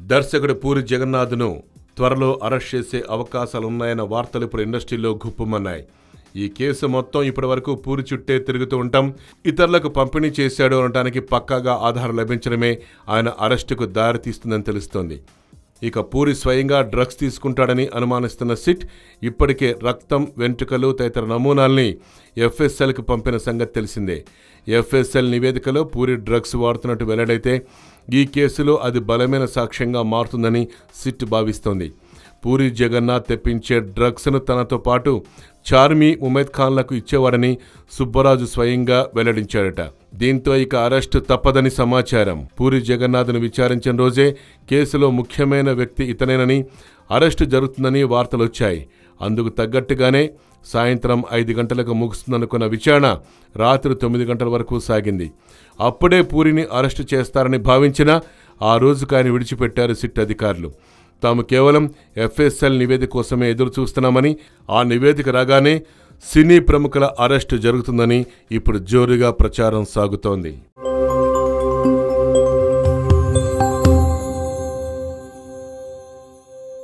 దర్శకుడు పూరి జగన్నాథ్ను త్వరలో అరెస్ట్ చేసే అవకాశాలున్నాయన్న వార్తలు ఇప్పుడు ఇండస్ట్రీలో గుప్పుమన్నాయి. ఈ కేసు మొత్తం ఇప్పటివరకు పూరి చుట్టే తిరుగుతూ ఉంటాం. ఇతరులకు పంపిణీ చేశాడు అనడానికి పక్కాగా ఆధారం లభించడమే ఆయన అరెస్టుకు దారితీస్తుందని తెలుస్తోంది. ఇక పూరి స్వయంగా డ్రగ్స్ తీసుకుంటాడని అనుమానిస్తున్న సిట్ ఇప్పటికే రక్తం, వెంట్రుకలు తదితర నమూనాల్ని ఎఫ్ఎస్ఎల్కి పంపిన సంగతి తెలిసిందే. ఎఫ్ఎస్ఎల్ నివేదికలో పూరి డ్రగ్స్ వాడుతున్నట్టు వెల్లడైతే ఈ కేసులో అది బలమైన సాక్ష్యంగా మారుతుందని సిట్ భావిస్తోంది. పూరి జగన్నాథ్ తెప్పించే డ్రగ్స్ను తనతో పాటు చార్మి, ఉమేద్ ఖాన్లకు ఇచ్చేవాడని సుబ్బరాజు స్వయంగా వెల్లడించాడట. దీంతో ఇక అరెస్టు తప్పదని సమాచారం. పూరి జగన్నాథ్ను విచారించిన రోజే కేసులో ముఖ్యమైన వ్యక్తి ఇతనేనని, అరెస్టు జరుగుతుందని వార్తలొచ్చాయి. అందుకు తగ్గట్టుగానే సాయంత్రం 5 గంటలకు ముగుస్తుందనుకున్న విచారణ రాత్రి 9 గంటల వరకు సాగింది. అప్పుడే పూరిని అరెస్టు చేస్తారని భావించినా ఆ రోజుకు ఆయన విడిచిపెట్టారు సిట్ అధికారులు. తాము కేవలం ఎఫ్ఎస్ఎల్ నివేదిక కోసమే ఎదురు చూస్తున్నామని, ఆ నివేదిక రాగానే సినీ ప్రముఖుల అరెస్టు జరుగుతుందని ఇప్పుడు జోరుగా ప్రచారం సాగుతోంది.